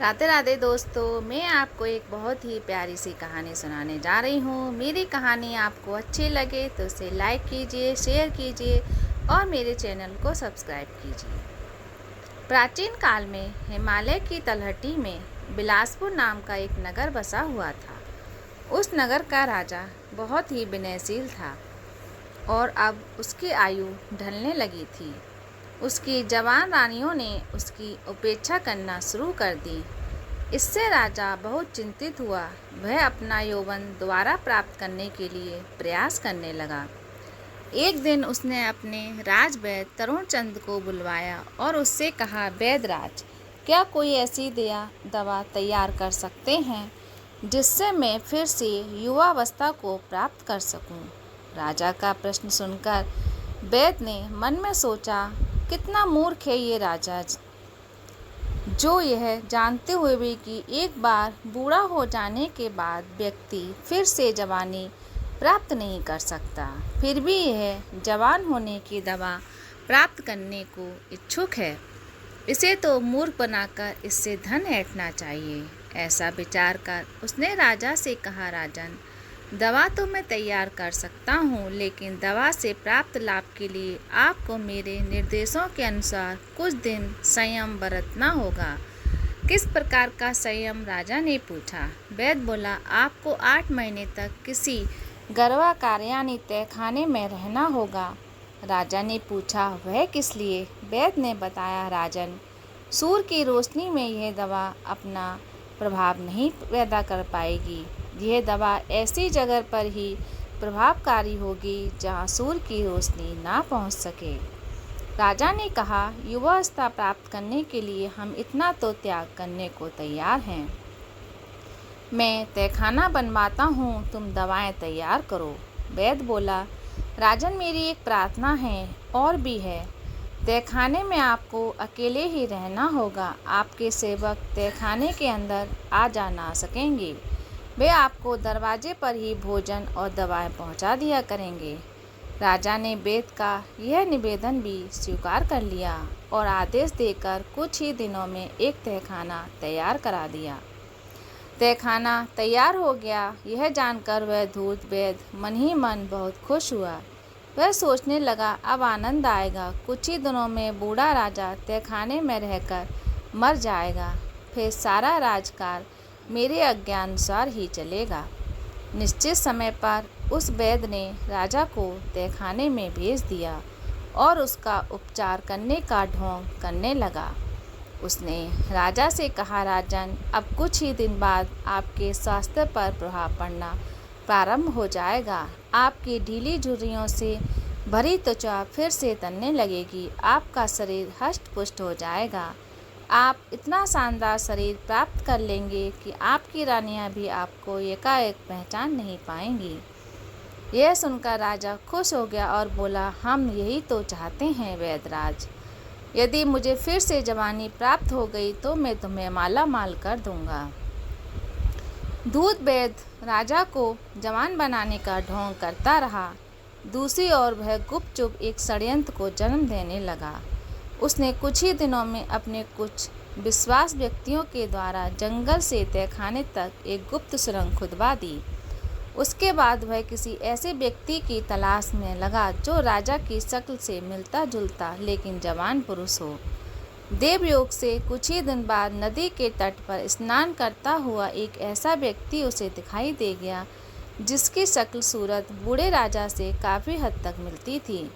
राधे राधे दोस्तों, मैं आपको एक बहुत ही प्यारी सी कहानी सुनाने जा रही हूँ। मेरी कहानी आपको अच्छी लगे तो उसे लाइक कीजिए, शेयर कीजिए और मेरे चैनल को सब्सक्राइब कीजिए। प्राचीन काल में हिमालय की तलहटी में बिलासपुर नाम का एक नगर बसा हुआ था। उस नगर का राजा बहुत ही विनयशील था और अब उसकी आयु ढलने लगी थी। उसकी जवान रानियों ने उसकी उपेक्षा करना शुरू कर दी। इससे राजा बहुत चिंतित हुआ। वह अपना यौवन दोबारा प्राप्त करने के लिए प्रयास करने लगा। एक दिन उसने अपने राजवैद्य तरुण चंद को बुलवाया और उससे कहा, वैद्यराज, क्या कोई ऐसी दवा तैयार कर सकते हैं जिससे मैं फिर से युवावस्था को प्राप्त कर सकूं? राजा का प्रश्न सुनकर वैद्य ने मन में सोचा, कितना मूर्ख है ये राजा, जो यह जानते हुए भी कि एक बार बूढ़ा हो जाने के बाद व्यक्ति फिर से जवानी प्राप्त नहीं कर सकता, फिर भी यह जवान होने की दवा प्राप्त करने को इच्छुक है। इसे तो मूर्ख बनाकर इससे धन ऐंठना चाहिए। ऐसा विचार कर उसने राजा से कहा, राजन, दवा तो मैं तैयार कर सकता हूँ, लेकिन दवा से प्राप्त लाभ के लिए आपको मेरे निर्देशों के अनुसार कुछ दिन संयम बरतना होगा। किस प्रकार का संयम? राजा ने पूछा। वैद्य बोला, आपको 8 महीने तक किसी गर्भाकार यानी तहखाने में रहना होगा। राजा ने पूछा, वह किस लिए? वैद्य ने बताया, राजन, सूर्य की रोशनी में यह दवा अपना प्रभाव नहीं पैदा कर पाएगी। यह दवा ऐसी जगह पर ही प्रभावकारी होगी जहाँ सूर्य की रोशनी ना पहुँच सके। राजा ने कहा, युवावस्था प्राप्त करने के लिए हम इतना तो त्याग करने को तैयार हैं। मैं तहखाना बनवाता हूँ, तुम दवाएं तैयार करो। वैद्य बोला, राजन, मेरी एक प्रार्थना है और भी है। तहखाने में आपको अकेले ही रहना होगा। आपके सेवक तहखाने के अंदर आ जा ना सकेंगे। वे आपको दरवाजे पर ही भोजन और दवाएं पहुंचा दिया करेंगे। राजा ने वैद्य का यह निवेदन भी स्वीकार कर लिया और आदेश देकर कुछ ही दिनों में एक तहखाना तैयार करा दिया। तहखाना तैयार हो गया। यह जानकर वह धूर्त वैद्य मन ही मन बहुत खुश हुआ। वह सोचने लगा, अब आनंद आएगा। कुछ ही दिनों में बूढ़ा राजा तहखाने में रहकर मर जाएगा, फिर सारा राजकाज मेरे आज्ञानुसार ही चलेगा। निश्चित समय पर उस वैद्य ने राजा को तहखाने में भेज दिया और उसका उपचार करने का ढोंग करने लगा। उसने राजा से कहा, राजन, अब कुछ ही दिन बाद आपके स्वास्थ्य पर प्रभाव पड़ना प्रारंभ हो जाएगा। आपकी ढीली झुर्रियों से भरी त्वचा फिर से तनने लगेगी। आपका शरीर हष्ट पुष्ट हो जाएगा। आप इतना शानदार शरीर प्राप्त कर लेंगे कि आपकी रानियां भी आपको एकाएक पहचान नहीं पाएंगी। यह सुनकर राजा खुश हो गया और बोला, हम यही तो चाहते हैं वैद्यराज। यदि मुझे फिर से जवानी प्राप्त हो गई तो मैं तुम्हें माला माल कर दूंगा। दूत वैद्य राजा को जवान बनाने का ढोंग करता रहा। दूसरी ओर वह गुपचुप एक षड्यंत्र को जन्म देने लगा। उसने कुछ ही दिनों में अपने कुछ विश्वास व्यक्तियों के द्वारा जंगल से तहखाने तक एक गुप्त सुरंग खुदवा दी। उसके बाद वह किसी ऐसे व्यक्ति की तलाश में लगा जो राजा की शक्ल से मिलता जुलता लेकिन जवान पुरुष हो। देवयोग से कुछ ही दिन बाद नदी के तट पर स्नान करता हुआ एक ऐसा व्यक्ति उसे दिखाई दे गया जिसकी शक्ल सूरत बूढ़े राजा से काफ़ी हद तक मिलती थी।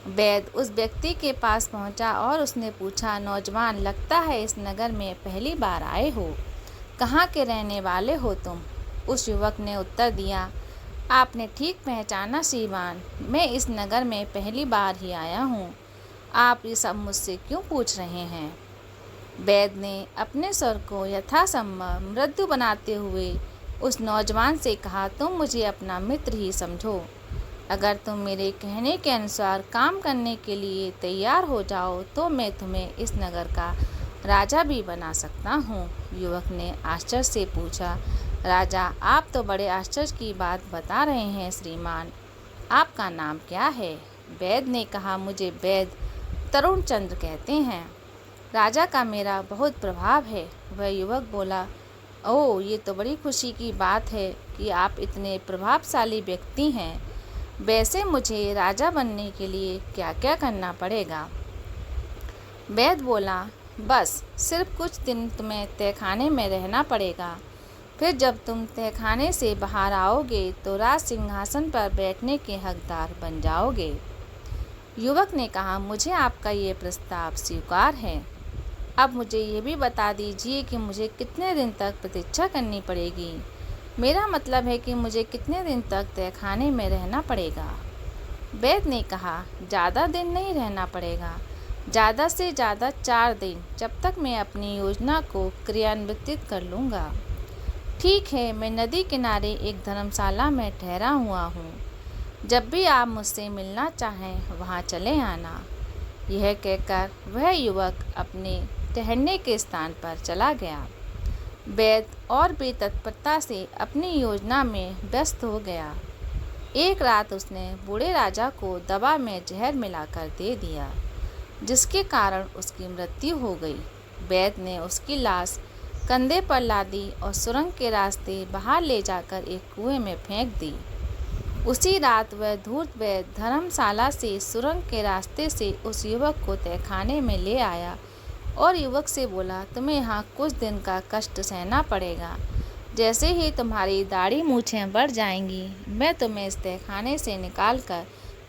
वैद्य उस व्यक्ति के पास पहुंचा और उसने पूछा, नौजवान, लगता है इस नगर में पहली बार आए हो। कहाँ के रहने वाले हो तुम? उस युवक ने उत्तर दिया, आपने ठीक पहचाना श्रीमान, मैं इस नगर में पहली बार ही आया हूँ। आप ये सब मुझसे क्यों पूछ रहे हैं? वैद्य ने अपने स्वर को यथासंभव मृदु बनाते हुए उस नौजवान से कहा, तुम मुझे अपना मित्र ही समझो। अगर तुम मेरे कहने के अनुसार काम करने के लिए तैयार हो जाओ तो मैं तुम्हें इस नगर का राजा भी बना सकता हूँ। युवक ने आश्चर्य से पूछा, राजा, आप तो बड़े आश्चर्य की बात बता रहे हैं श्रीमान। आपका नाम क्या है? वैद्य ने कहा, मुझे वैद्य तरुण चंद्र कहते हैं। राजा का मेरा बहुत प्रभाव है। वह युवक बोला, ओह, ये तो बड़ी खुशी की बात है कि आप इतने प्रभावशाली व्यक्ति हैं। वैसे मुझे राजा बनने के लिए क्या क्या करना पड़ेगा? वैद्य बोला, बस सिर्फ कुछ दिन तुम्हें तहखाने में रहना पड़ेगा। फिर जब तुम तहखाने से बाहर आओगे तो राज सिंहासन पर बैठने के हकदार बन जाओगे। युवक ने कहा, मुझे आपका ये प्रस्ताव स्वीकार है। अब मुझे ये भी बता दीजिए कि मुझे कितने दिन तक प्रतीक्षा करनी पड़ेगी। मेरा मतलब है कि मुझे कितने दिन तक तहखाने में रहना पड़ेगा। वैद्य ने कहा, ज़्यादा दिन नहीं रहना पड़ेगा, ज़्यादा से ज़्यादा 4 दिन, जब तक मैं अपनी योजना को क्रियान्वित कर लूँगा। ठीक है, मैं नदी किनारे एक धर्मशाला में ठहरा हुआ हूँ। जब भी आप मुझसे मिलना चाहें वहाँ चले आना। यह कहकर वह युवक अपने ठहरने के स्थान पर चला गया। वैद्य और भी तत्परता से अपनी योजना में व्यस्त हो गया। एक रात उसने बूढ़े राजा को दवा में जहर मिलाकर दे दिया, जिसके कारण उसकी मृत्यु हो गई। वैद्य ने उसकी लाश कंधे पर लादी और सुरंग के रास्ते बाहर ले जाकर एक कुएं में फेंक दी। उसी रात वह धूर्त वैद्य धर्मशाला से सुरंग के रास्ते से उस युवक को तहखाने में ले आया और युवक से बोला, तुम्हें यहाँ कुछ दिन का कष्ट सहना पड़ेगा। जैसे ही तुम्हारी दाढ़ी मूछें बढ़ जाएंगी, मैं तुम्हें इस तहखाने से निकालकर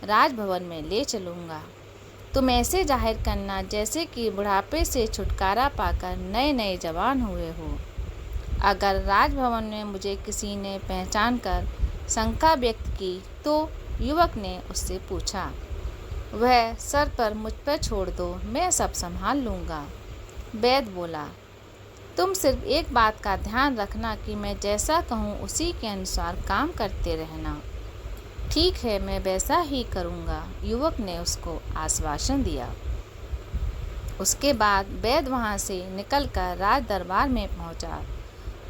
राजभवन में ले चलूँगा। तुम ऐसे जाहिर करना जैसे कि बुढ़ापे से छुटकारा पाकर नए नए जवान हुए हो। अगर राजभवन में मुझे किसी ने पहचान कर शंका व्यक्त की तो युवक ने उससे पूछा, वह सर पर मुझ पर छोड़ दो, मैं सब संभाल लूँगा। वैद्य बोला, तुम सिर्फ एक बात का ध्यान रखना कि मैं जैसा कहूँ उसी के अनुसार काम करते रहना। ठीक है, मैं वैसा ही करूँगा, युवक ने उसको आश्वासन दिया। उसके बाद वैद्य वहाँ से निकलकर राज दरबार में पहुँचा।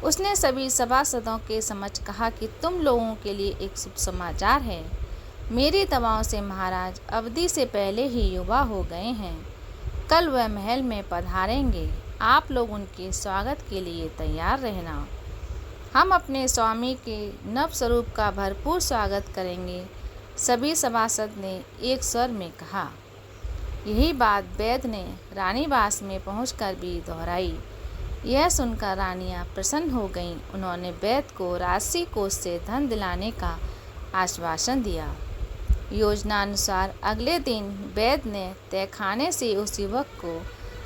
उसने सभी सभासदों के समक्ष कहा कि तुम लोगों के लिए एक शुभ समाचार है। मेरी दवाओं से महाराज अवधि से पहले ही युवा हो गए हैं। कल वह महल में पधारेंगे। आप लोग उनके स्वागत के लिए तैयार रहना। हम अपने स्वामी के नव स्वरूप का भरपूर स्वागत करेंगे, सभी सभासद ने एक स्वर में कहा। यही बात वैद्य ने रानीवास में पहुंचकर भी दोहराई। यह सुनकर रानियां प्रसन्न हो गईं। उन्होंने वैद्य को राशि कोष से धन दिलाने का आश्वासन दिया। योजनानुसार अगले दिन वैद्य ने तहखाने से उस युवक को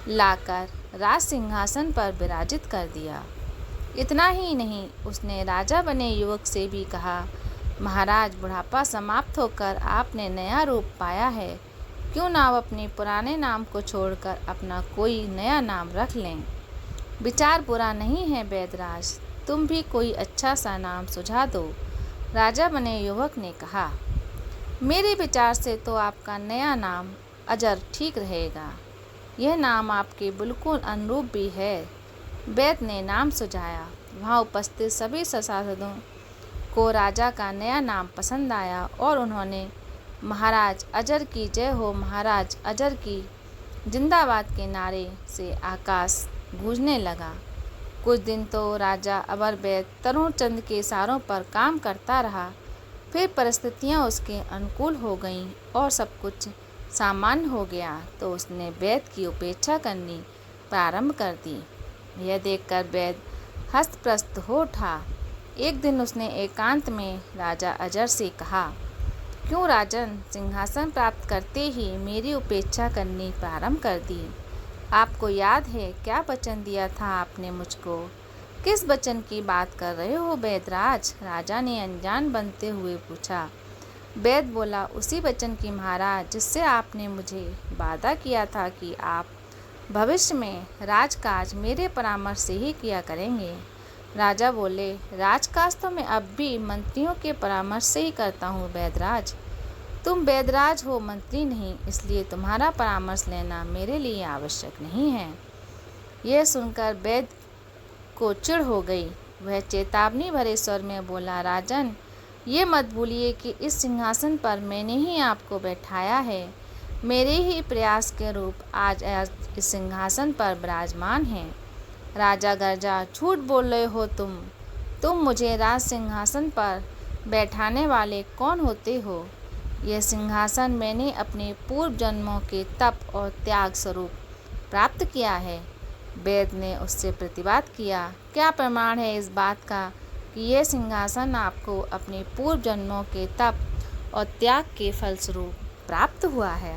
लाकर राज सिंहासन पर विराजित कर दिया। इतना ही नहीं, उसने राजा बने युवक से भी कहा, महाराज, बुढ़ापा समाप्त होकर आपने नया रूप पाया है, क्यों ना आप अपने पुराने नाम को छोड़कर अपना कोई नया नाम रख लें। विचार बुरा नहीं है वैद्यराज, तुम भी कोई अच्छा सा नाम सुझा दो। राजा बने युवक ने कहा, मेरे विचार से तो आपका नया नाम अजर ठीक रहेगा। यह नाम आपके बिल्कुल अनुरूप भी है। वैद्य ने नाम सुझाया। वहाँ उपस्थित सभी सभासदों को राजा का नया नाम पसंद आया और उन्होंने महाराज अजर की जय हो, महाराज अजर की जिंदाबाद के नारे से आकाश गूंजने लगा। कुछ दिन तो राजा अबर वैद्य तरुण चंद के इशारों पर काम करता रहा। फिर परिस्थितियाँ उसके अनुकूल हो गईं और सब कुछ सामान्य हो गया तो उसने वैद्य की उपेक्षा करनी प्रारंभ कर दी। यह देखकर वैद्य हस्तप्रस्त हो उठा। एक दिन उसने एकांत में राजा अजर से कहा, क्यों राजन, सिंहासन प्राप्त करते ही मेरी उपेक्षा करनी प्रारंभ कर दी? आपको याद है क्या वचन दिया था आपने मुझको? किस वचन की बात कर रहे हो वैद्यराज? राजा ने अनजान बनते हुए पूछा। वैद्य बोला, उसी वचन की महाराज, जिससे आपने मुझे वादा किया था कि आप भविष्य में राजकाज मेरे परामर्श से ही किया करेंगे। राजा बोले, राजकाज तो मैं अब भी मंत्रियों के परामर्श से ही करता हूँ वैद्यराज। तुम वैद्यराज हो, मंत्री नहीं, इसलिए तुम्हारा परामर्श लेना मेरे लिए आवश्यक नहीं है। यह सुनकर वैद्य को चिढ़ हो गई। वह चेतावनी भरे स्वर में बोला, राजन, ये मत भूलिए कि इस सिंहासन पर मैंने ही आपको बैठाया है। मेरे ही प्रयास के रूप आज इस सिंहासन पर विराजमान हैं। राजा गर्जा, झूठ बोल रहे हो तुम मुझे राज सिंहासन पर बैठाने वाले कौन होते हो? यह सिंहासन मैंने अपने पूर्व जन्मों के तप और त्याग स्वरूप प्राप्त किया है। वैद्य ने उससे प्रतिवाद किया, क्या प्रमाण है इस बात का कि यह सिंहासन आपको अपने पूर्व जन्मों के तप और त्याग के फलस्वरूप प्राप्त हुआ है?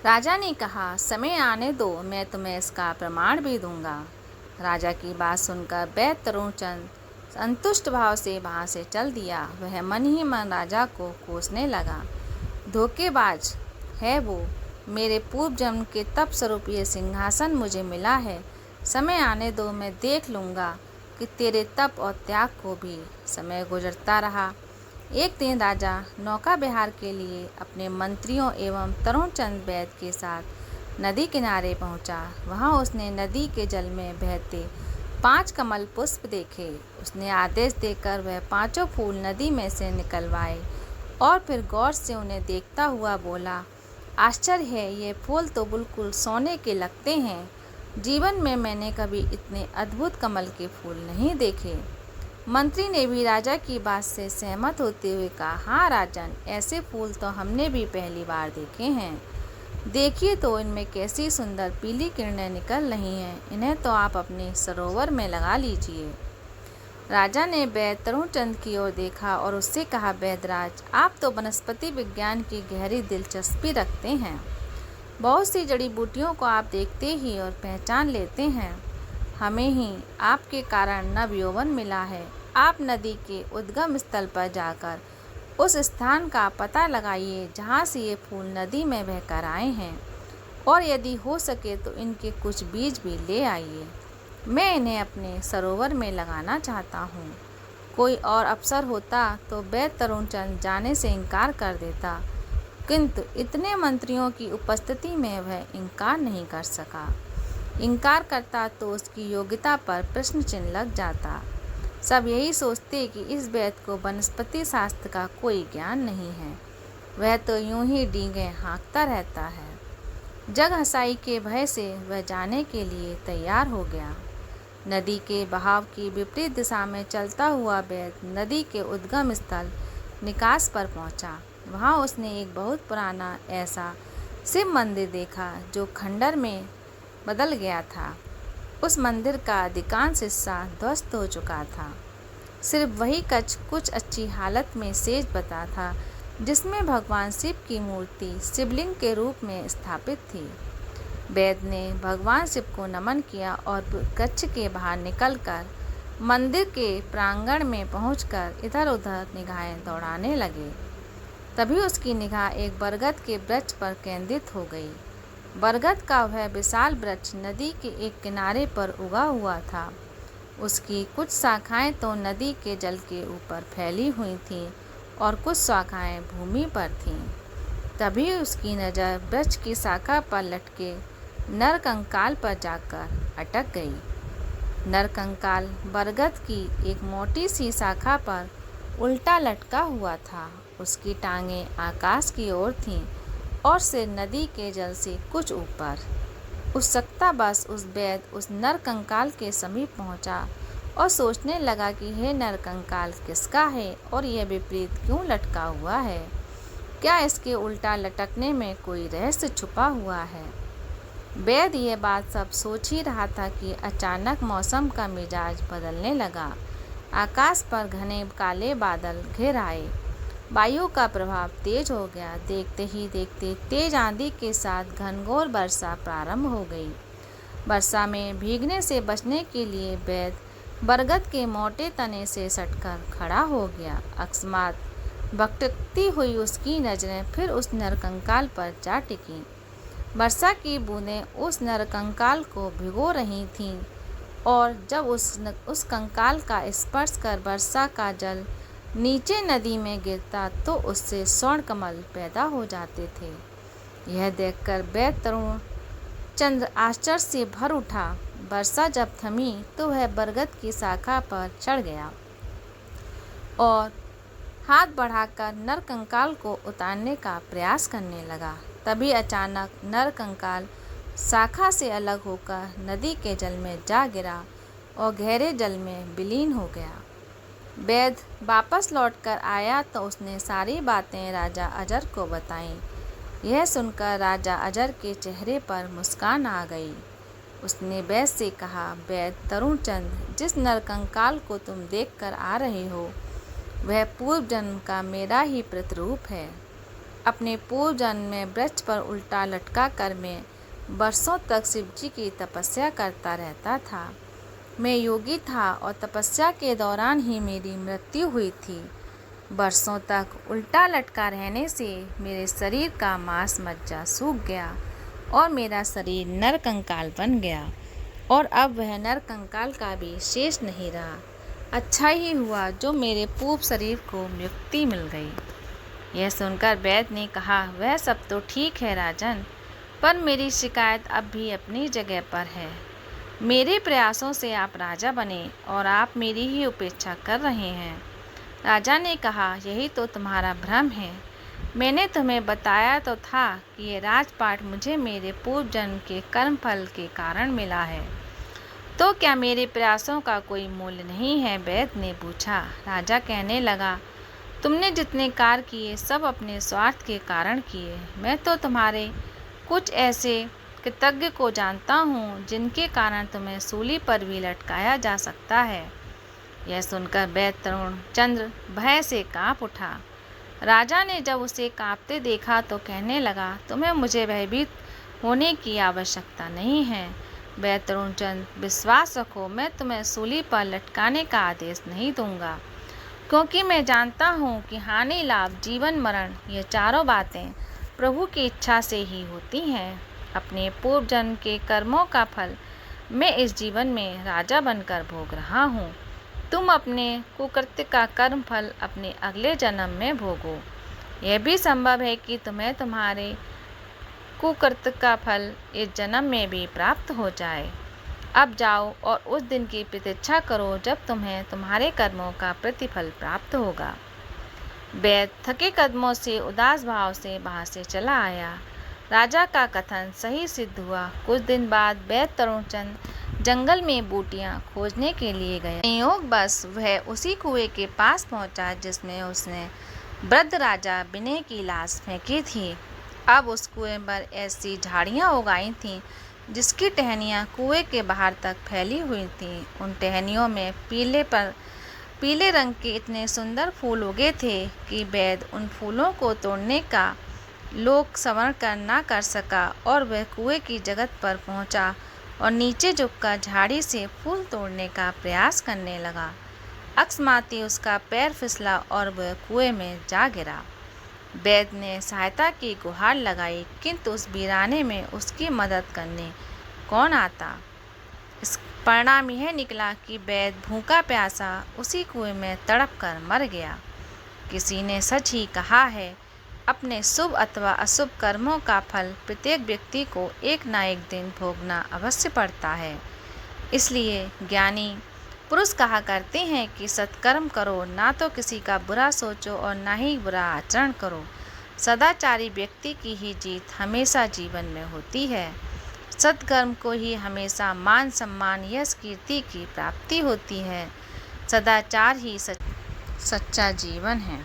राजा ने कहा, समय आने दो, मैं तुम्हें इसका प्रमाण भी दूंगा। राजा की बात सुनकर वैद्य तरुणचंद संतुष्ट भाव से वहां से चल दिया। वह मन ही मन राजा को कोसने लगा। धोखेबाज है वो, मेरे पूर्व जन्म के तप स्वरूप ये सिंहासन मुझे मिला है। समय आने दो, मैं देख लूँगा कि तेरे तप और त्याग को भी। समय गुजरता रहा। एक दिन राजा नौका विहार के लिए अपने मंत्रियों एवं तरुणचंद वैद्य के साथ नदी किनारे पहुंचा। वहां उसने नदी के जल में बहते 5 कमल पुष्प देखे। उसने आदेश देकर वह 5 फूल नदी में से निकलवाए और फिर गौर से उन्हें देखता हुआ बोला, आश्चर्य है, ये फूल तो बिल्कुल सोने के लगते हैं। जीवन में मैंने कभी इतने अद्भुत कमल के फूल नहीं देखे। मंत्री ने भी राजा की बात से सहमत होते हुए कहा, हाँ राजन, ऐसे फूल तो हमने भी पहली बार देखे हैं। देखिए तो इनमें कैसी सुंदर पीली किरणें निकल रही हैं। इन्हें तो आप अपने सरोवर में लगा लीजिए। राजा ने वैद्य तरुणचंद की ओर देखा और उससे कहा, वैद्यराज, आप तो वनस्पति विज्ञान की गहरी दिलचस्पी रखते हैं। बहुत सी जड़ी बूटियों को आप देखते ही और पहचान लेते हैं। हमें ही आपके कारण नवयौवन मिला है। आप नदी के उद्गम स्थल पर जाकर उस स्थान का पता लगाइए जहाँ से ये फूल नदी में बहकर आए हैं, और यदि हो सके तो इनके कुछ बीज भी ले आइए। मैं इन्हें अपने सरोवर में लगाना चाहता हूँ। कोई और अफसर होता तो वैद्य तरुणचंद जाने से इनकार कर देता, किंतु इतने मंत्रियों की उपस्थिति में वह इनकार नहीं कर सका। इनकार करता तो उसकी योग्यता पर प्रश्न चिन्ह लग जाता। सब यही सोचते कि इस वैद्य को वनस्पति शास्त्र का कोई ज्ञान नहीं है, वह तो यूं ही डींगे हाँकता रहता है। जग हंसाई के भय से वह जाने के लिए तैयार हो गया। नदी के बहाव की विपरीत दिशा में चलता हुआ वैद्य नदी के उद्गम स्थल निकास पर पहुंचा। वहां उसने एक बहुत पुराना ऐसा शिव मंदिर देखा जो खंडर में बदल गया था। उस मंदिर का अधिकांश हिस्सा ध्वस्त हो चुका था। सिर्फ वही कक्ष कुछ अच्छी हालत में शेष बचा था, जिसमें भगवान शिव की मूर्ति शिवलिंग के रूप में स्थापित थी। वैद्य ने भगवान शिव को नमन किया और कक्ष के बाहर निकलकर मंदिर के प्रांगण में पहुंचकर इधर उधर निगाहें दौड़ाने लगे। तभी उसकी निगाह एक बरगद के वृक्ष पर केंद्रित हो गई। बरगद का वह विशाल वृक्ष नदी के एक किनारे पर उगा हुआ था। उसकी कुछ शाखाएं तो नदी के जल के ऊपर फैली हुई थीं और कुछ शाखाएं भूमि पर थीं। तभी उसकी नज़र वृक्ष की शाखा पर लटके नरकंकाल पर जाकर अटक गई। नरकंकाल बरगद की एक मोटी सी शाखा पर उल्टा लटका हुआ था। उसकी टांगें आकाश की ओर थीं और सिर नदी के जल से कुछ ऊपर। उत्सुकतावश उस वैद्य उस नरकंकाल के समीप पहुंचा और सोचने लगा कि यह नरकंकाल किसका है और यह विपरीत क्यों लटका हुआ है। क्या इसके उल्टा लटकने में कोई रहस्य छुपा हुआ है? वैद्य यह बात सब सोच ही रहा था कि अचानक मौसम का मिजाज बदलने लगा। आकाश पर घने काले बादल घिर आए। वायु का प्रभाव तेज हो गया। देखते ही देखते तेज आंधी के साथ घनघोर वर्षा प्रारंभ हो गई। वर्षा में भीगने से बचने के लिए वैद्य बरगद के मोटे तने से सटकर खड़ा हो गया। अकस्मात भटकती हुई उसकी नज़रें फिर उस नरकंकाल पर जा टिकीं। वर्षा की बूंदें उस नरकंकाल को भिगो रही थीं और जब उस कंकाल का स्पर्श कर वर्षा का जल नीचे नदी में गिरता तो उससे स्वर्ण कमल पैदा हो जाते थे। यह देखकर वैद्य तरुणचंद आश्चर्य से भर उठा। वर्षा जब थमी तो वह बरगद की शाखा पर चढ़ गया और हाथ बढ़ाकर नरकंकाल को उतारने का प्रयास करने लगा। तभी अचानक नरकंकाल शाखा से अलग होकर नदी के जल में जा गिरा और गहरे जल में विलीन हो गया। वैद्य वापस लौटकर आया तो उसने सारी बातें राजा अजर को बताईं। यह सुनकर राजा अजर के चेहरे पर मुस्कान आ गई। उसने वैद्य से कहा, वैद्य तरुणचंद, जिस नरकंकाल को तुम देखकर आ रहे हो वह पूर्व जन्म का मेरा ही प्रतिरूप है। अपने पूर्व जन्म में वृक्ष पर उल्टा लटका कर मैं वर्षों तक शिवजी की तपस्या करता रहता था। मैं योगी था और तपस्या के दौरान ही मेरी मृत्यु हुई थी। वर्षों तक उल्टा लटका रहने से मेरे शरीर का मांस मज्जा सूख गया और मेरा शरीर नरकंकाल बन गया और अब वह नरकंकाल का भी शेष नहीं रहा। अच्छा ही हुआ जो मेरे पूर्व शरीर को मुक्ति मिल गई। यह सुनकर वैद्य ने कहा, वह सब तो ठीक है राजन, पर मेरी शिकायत अब भी अपनी जगह पर है। मेरे प्रयासों से आप राजा बने और आप मेरी ही उपेक्षा कर रहे हैं। राजा ने कहा, यही तो तुम्हारा भ्रम है। मैंने तुम्हें बताया तो था कि ये राजपाट मुझे मेरे पूर्व जन्म के कर्म फल के कारण मिला है, तो क्या मेरे प्रयासों का कोई मूल्य नहीं है? वैद्य ने पूछा। राजा कहने लगा, तुमने जितने कार्य किए सब अपने स्वार्थ के कारण किए। मैं तो तुम्हारे कुछ ऐसे कृतज्ञ को जानता हूँ जिनके कारण तुम्हें सूली पर भी लटकाया जा सकता है। यह सुनकर वैद्य तरुणचंद्र भय से कांप उठा। राजा ने जब उसे कांपते देखा तो कहने लगा, तुम्हें मुझे भयभीत होने की आवश्यकता नहीं है। वैद्य तरुणचंद, विश्वास रखो, मैं तुम्हें सूली पर लटकाने का आदेश नहीं दूंगा, क्योंकि मैं जानता हूँ कि हानि लाभ जीवन मरण ये चारों बातें प्रभु की इच्छा से ही होती हैं। अपने पूर्व जन्म के कर्मों का फल मैं इस जीवन में राजा बनकर भोग रहा हूँ। तुम अपने कुकृत्य का कर्म फल अपने अगले जन्म में भोगो। यह भी संभव है कि तुम्हें तुम्हारे कुकृत्य का फल इस जन्म में भी प्राप्त हो जाए। अब जाओ और उस दिन की प्रतीक्षा करो जब तुम्हें तुम्हारे कर्मों का प्रतिफल प्राप्त होगा। वैद्य थके कदमों से उदास भाव से वहां से चला आया। राजा का कथन सही सिद्ध हुआ। कुछ दिन बाद वैद्य तरुणचंद जंगल में बूटियां खोजने के लिए गया। संयोग बस वह उसी कुएं के पास पहुंचा जिसमें उसने वृद्ध राजा विनय की लाश फेंकी थी। अब उस कुएं पर ऐसी झाड़ियां उगाई थीं जिसकी टहनियां कुएं के बाहर तक फैली हुई थीं। उन टहनियों में पीले रंग के इतने सुंदर फूल उगे थे कि वैद्य उन फूलों को तोड़ने का लोक संवरण ना कर सका और वह कुएं की जगत पर पहुंचा और नीचे झुककर झाड़ी से फूल तोड़ने का प्रयास करने लगा। अकस्मात ही उसका पैर फिसला और वह कुएं में जा गिरा। वैद्य ने सहायता की गुहार लगाई, किंतु उस वीराने में उसकी मदद करने कौन आता। इस परिणाम यह निकला कि वैद्य भूखा प्यासा उसी कुएं में तड़प कर मर गया। किसी ने सच ही कहा है, अपने शुभ अथवा अशुभ कर्मों का फल प्रत्येक व्यक्ति को एक ना एक दिन भोगना अवश्य पड़ता है। इसलिए ज्ञानी पुरुष कहा करते हैं कि सत्कर्म करो, ना तो किसी का बुरा सोचो और ना ही बुरा आचरण करो। सदाचारी व्यक्ति की ही जीत हमेशा जीवन में होती है। सत्कर्म को ही हमेशा मान सम्मान यश कीर्ति की प्राप्ति होती है। सदाचार ही सच्चा जीवन है।